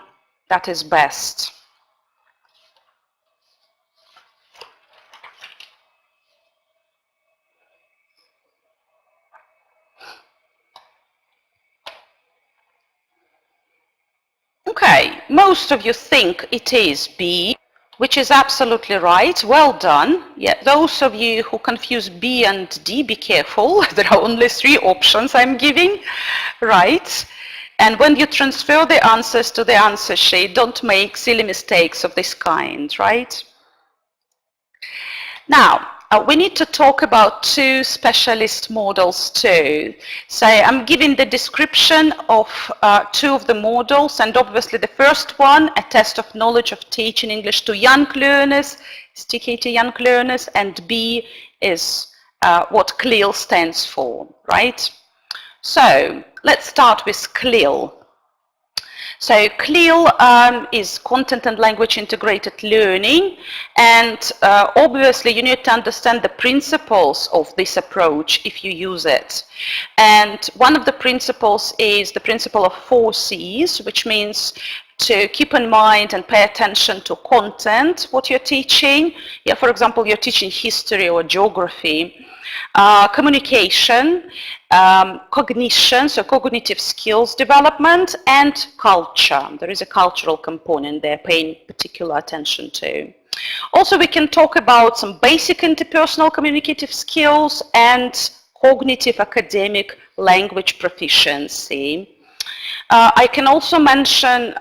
that is best. Okay, most of you think it is B, which is absolutely right. Well done. Yeah, those of you who confuse B and D, be careful. There are only 3 options I'm giving, right? And when you transfer the answers to the answer sheet, don't make silly mistakes of this kind, right? Now, we need to talk about 2 specialist models too. So I'm giving the description of 2 of the models, and obviously the first one, a test of knowledge of teaching English to young learners, sticky to young learners, and B is what CLIL stands for, right? So let's start with CLIL. So CLIL is content and language integrated learning, and obviously you need to understand the principles of this approach if you use it. And one of the principles is the principle of 4 C's, which means to keep in mind and pay attention to content, what you're teaching. Yeah, for example, you're teaching history or geography. Communication, cognition, so cognitive skills development, and culture. There is a cultural component there paying particular attention to. Also, we can talk about some basic interpersonal communicative skills and cognitive, academic, language proficiency. I can also mention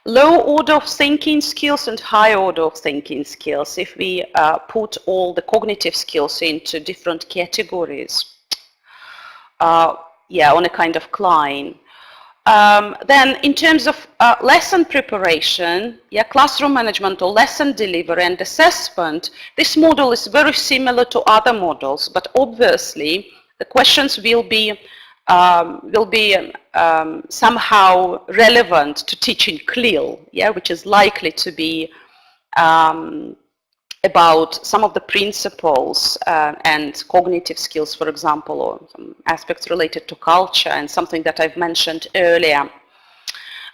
low order of thinking skills and high order of thinking skills if we put all the cognitive skills into different categories. Yeah, on a kind of line. Then in terms of lesson preparation, yeah, classroom management or lesson delivery and assessment, this model is very similar to other models, but obviously the questions will be somehow relevant to teaching CLIL, yeah, which is likely to be about some of the principles and cognitive skills, for example, or some aspects related to culture and something that I've mentioned earlier.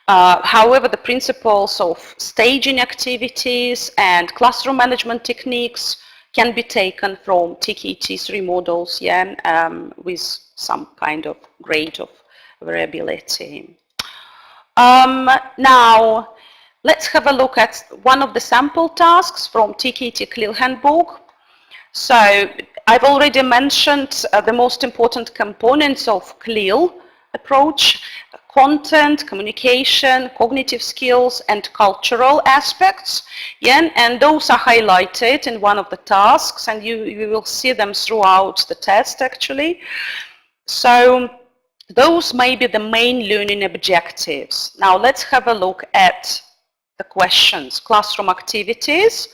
However, the principles of staging activities and classroom management techniques can be taken from TKT3 models, yeah, with some kind of grade of variability. Now, let's have a look at one of the sample tasks from TKT CLIL handbook. So I've already mentioned the most important components of CLIL approach: content, communication, cognitive skills, and cultural aspects. Yeah, and those are highlighted in one of the tasks, and you will see them throughout the test actually. So those may be the main learning objectives. Now let's have a look at the questions. Classroom activities,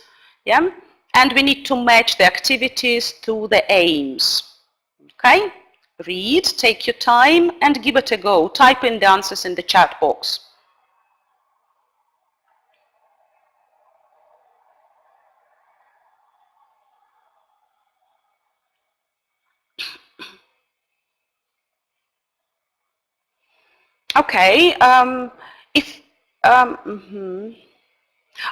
yeah, and we need to match the activities to the aims. Okay, read, take your time, and give it a go. Type in the answers in the chat box. Okay,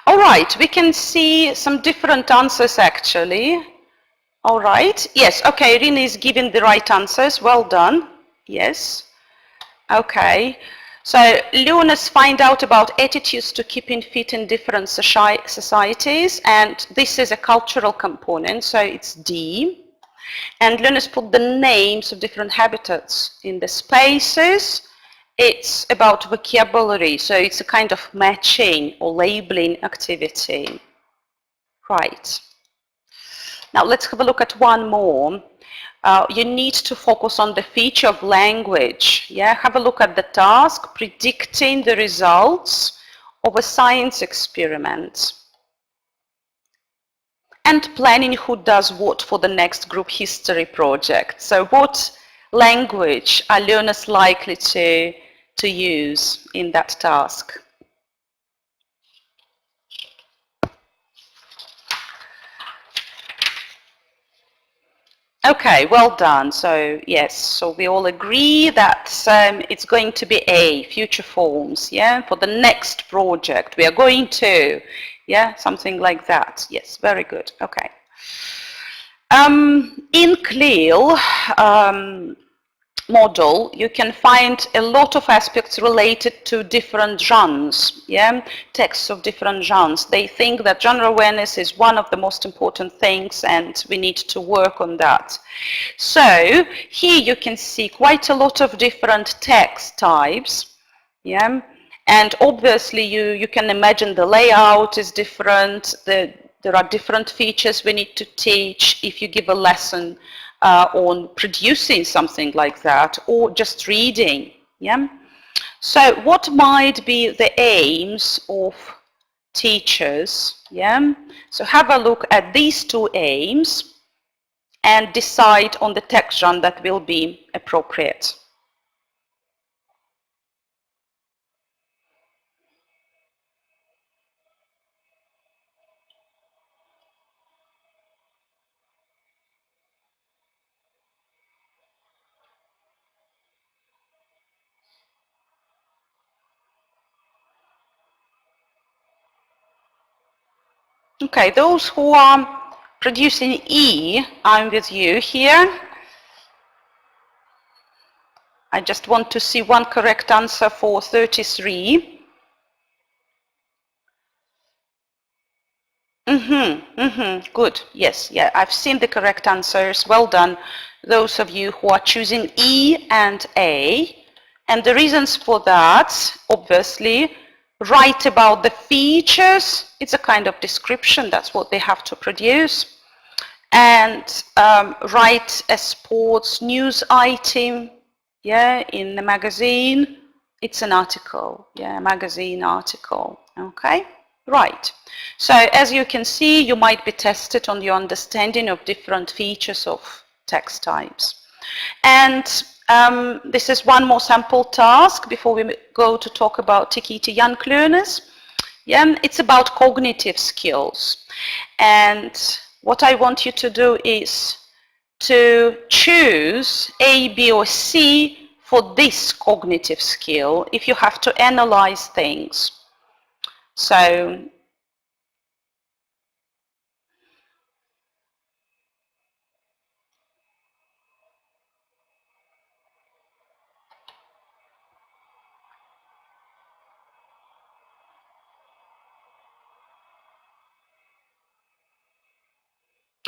all right, we can see some different answers actually. All right, yes, okay, Irina is giving the right answers, well done, yes. Okay, so learners find out about attitudes to keeping fit in different societies, and this is a cultural component, so it's D. And learners put the names of different habitats in the spaces. It's about vocabulary, so it's a kind of matching or labeling activity. Right. Now let's have a look at one more. You need to focus on the feature of language. Yeah, have a look at the task, predicting the results of a science experiment. And planning who does what for the next group history project. So what language are learners likely to use in that task? Okay, well done. So yes, so we all agree that it's going to be A, future forms, yeah, for the next project. We are going to, yeah, something like that. Yes, very good. Okay. In CLIL model, you can find a lot of aspects related to different genres, yeah, texts of different genres. They think that genre awareness is one of the most important things and we need to work on that. So here you can see quite a lot of different text types, yeah, and obviously you can imagine the layout is different, there are different features we need to teach if you give a lesson on producing something like that, or just reading, yeah? So what might be the aims of teachers, yeah? So have a look at these two aims and decide on the text genre that will be appropriate. Okay, those who are producing E, I'm with you here. I just want to see one correct answer for 33. Good, yes, yeah, I've seen the correct answers, well done. those of you who are choosing E and A. And the reasons for that, obviously, write about the features. It's a kind of description. That's what they have to produce. And write a sports news item, yeah, in the magazine. It's an article, yeah, a magazine article, okay? Right. So as you can see, you might be tested on your understanding of different features of text types. And this is one more sample task before we go to talk about TKT young learners. Yeah, it's about cognitive skills. And what I want you to do is to choose A, B, or C for this cognitive skill if you have to analyze things. So,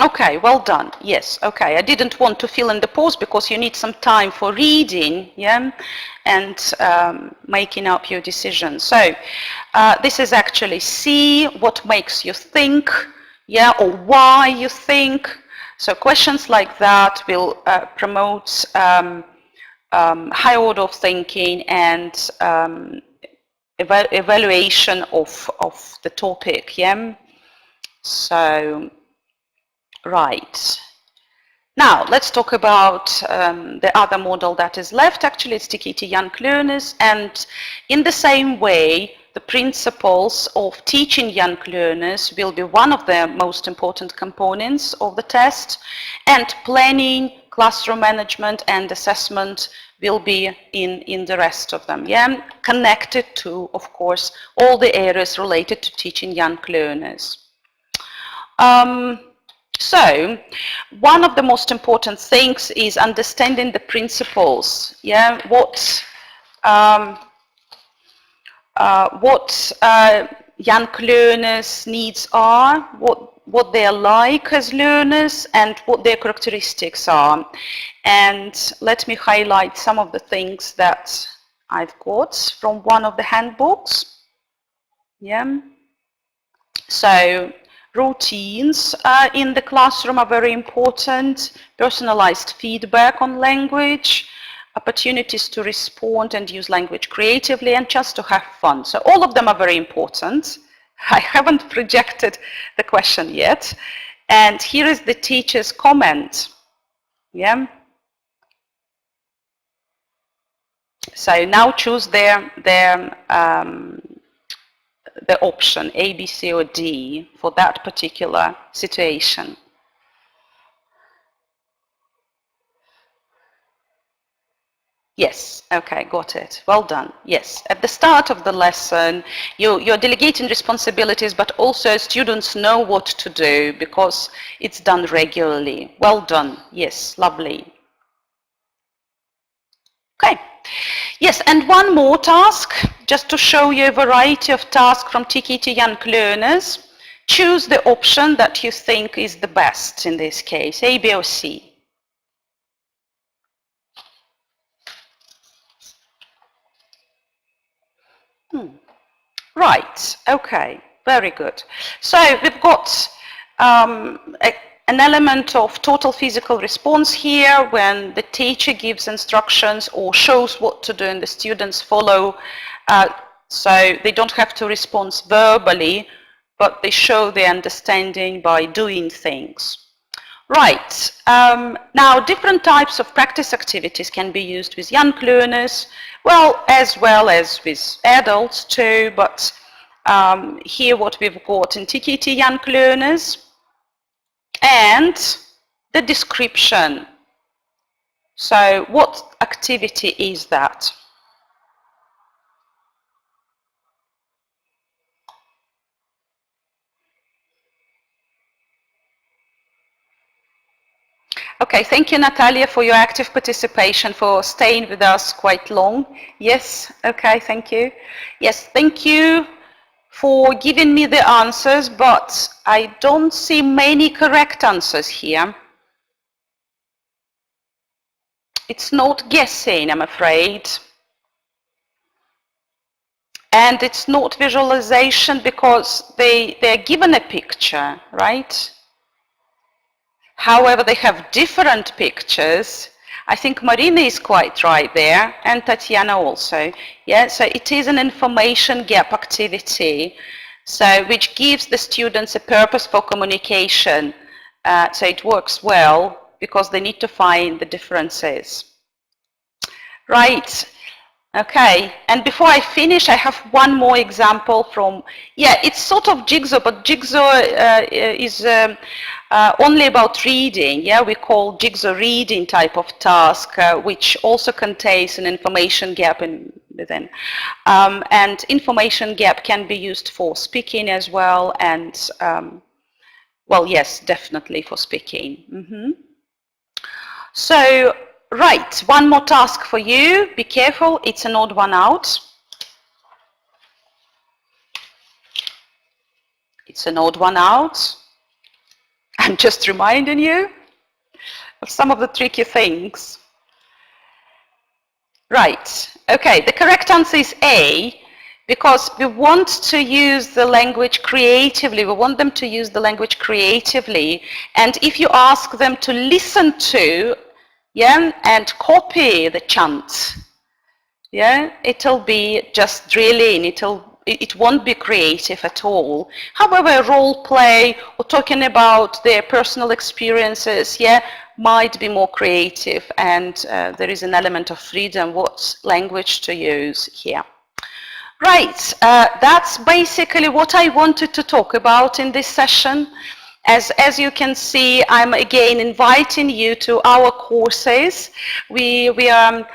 okay, well done. Yes, okay. I didn't want to fill in the pause because you need some time for reading, yeah, and making up your decision. So this is actually C, what makes you think, yeah, or why you think. So questions like that will promote high order of thinking and evaluation of the topic, yeah. So, right. Now, let's talk about the other model that is left. Actually, it's TKT Young Learners. And in the same way, the principles of teaching young learners will be one of the most important components of the test. And planning, classroom management, and assessment will be in the rest of them. Yeah? Connected to, of course, all the areas related to teaching young learners. So, one of the most important things is understanding the principles. Yeah, what young learners' needs are, what they are like as learners, and what their characteristics are. And let me highlight some of the things that I've got from one of the handbooks. Yeah. So, routines in the classroom are very important, personalized feedback on language, opportunities to respond and use language creatively, and just to have fun. So all of them are very important. I haven't projected the question yet. And here is the teacher's comment. Yeah. So now choose the option A, B, C, or D for that particular situation. Yes, okay, got it. Well done. Yes, at the start of the lesson, you're delegating responsibilities, but also students know what to do because it's done regularly. Well done. Yes, lovely. Okay. Yes, and one more task, just to show you a variety of tasks from TKT Young Learners. Choose the option that you think is the best in this case, A, B, or C. Right, okay, very good. So we've got an element of total physical response here when the teacher gives instructions or shows what to do and the students follow. So they don't have to respond verbally, but they show their understanding by doing things. Right, now different types of practice activities can be used with young learners, well as with adults too, but here what we've got in TKT Young Learners and the description. So what activity is that? Okay, thank you, Natalia, for your active participation, for staying with us quite long. Yes, okay, thank you. Yes, thank you for giving me the answers, but I don't see many correct answers here. It's not guessing, I'm afraid. And it's not visualization because they're given a picture, right? However, they have different pictures. I think Marina is quite right there, and Tatiana also. Yeah, so it is an information gap activity, so which gives the students a purpose for communication. So it works well because they need to find the differences. Right. Okay, and before I finish, I have one more example from, yeah, it's sort of Jigsaw, but Jigsaw is only about reading. Yeah, we call Jigsaw Reading type of task, which also contains an information gap within. And information gap can be used for speaking as well, and, well, yes, definitely for speaking. Mm-hmm. So, right, one more task for you. Be careful, it's an odd one out. It's an odd one out. I'm just reminding you of some of the tricky things. Right, okay, the correct answer is A, because we want to use the language creatively. We want them to use the language creatively. And if you ask them to listen to, yeah, and copy the chant, yeah, it'll be just drilling, it won't be creative at all. However, role play or talking about their personal experiences, yeah, might be more creative, and there is an element of freedom what language to use here. Right, that's basically what I wanted to talk about in this session. As you can see, I'm again inviting you to our courses. We are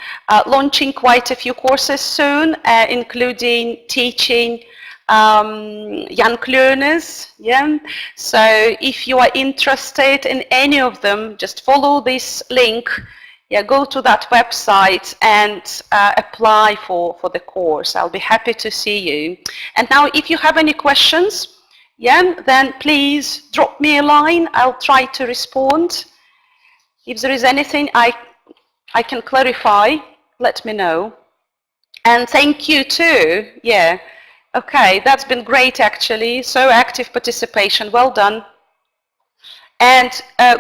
launching quite a few courses soon, including teaching young learners. Yeah? So if you are interested in any of them, just follow this link. Yeah, go to that website and apply for the course. I'll be happy to see you. And now, if you have any questions, yeah, then please drop me a line. I'll try to respond. If there is anything I can clarify, let me know. And thank you too. Yeah. Okay, that's been great actually. So active participation. Well done. And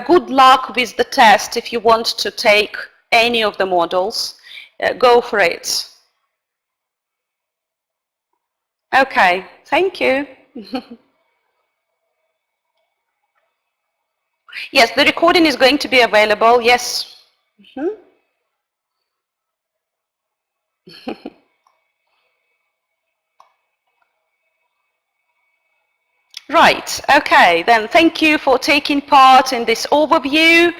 good luck with the test if you want to take any of the modules. Go for it. Okay, thank you. Yes, the recording is going to be available, yes. Mm-hmm. Right, okay, then thank you for taking part in this overview,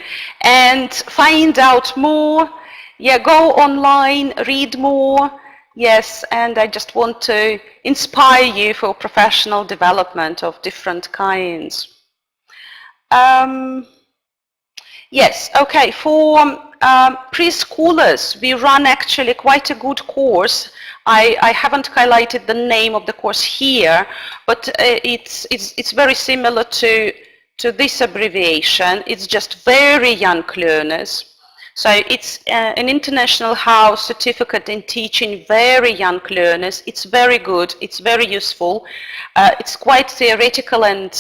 and find out more. Yeah, go online, read more. Yes, and I just want to inspire you for professional development of different kinds. Yes, okay, for preschoolers, we run actually quite a good course. I haven't highlighted the name of the course here, but it's very similar to this abbreviation. It's just very young learners. So it's an international house certificate in teaching very young learners. It's very good, it's very useful. It's quite theoretical and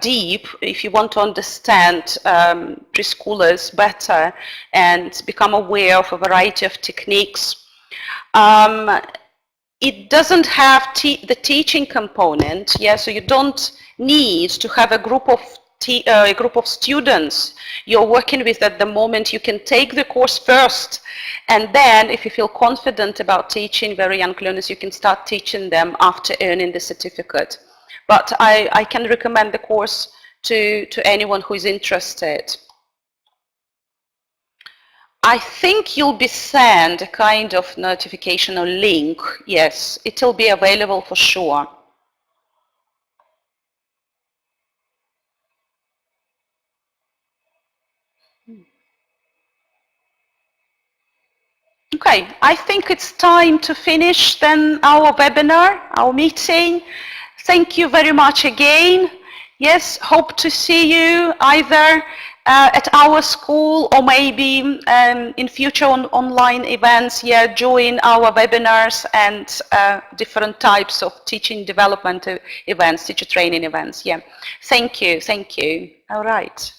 deep if you want to understand preschoolers better and become aware of a variety of techniques. It doesn't have the teaching component, yeah, so you don't need to have a group of students you're working with at the moment. You can take the course first, and then if you feel confident about teaching very young learners, you can start teaching them after earning the certificate. But I can recommend the course to anyone who is interested. I think you'll be sent a kind of notification or link. Yes, it'll be available for sure. Okay, I think it's time to finish then our webinar, our meeting. Thank you very much again. Yes, hope to see you either at our school, or maybe in future online events, yeah, join our webinars and different types of teaching development events, teacher training events. Yeah, thank you. All right.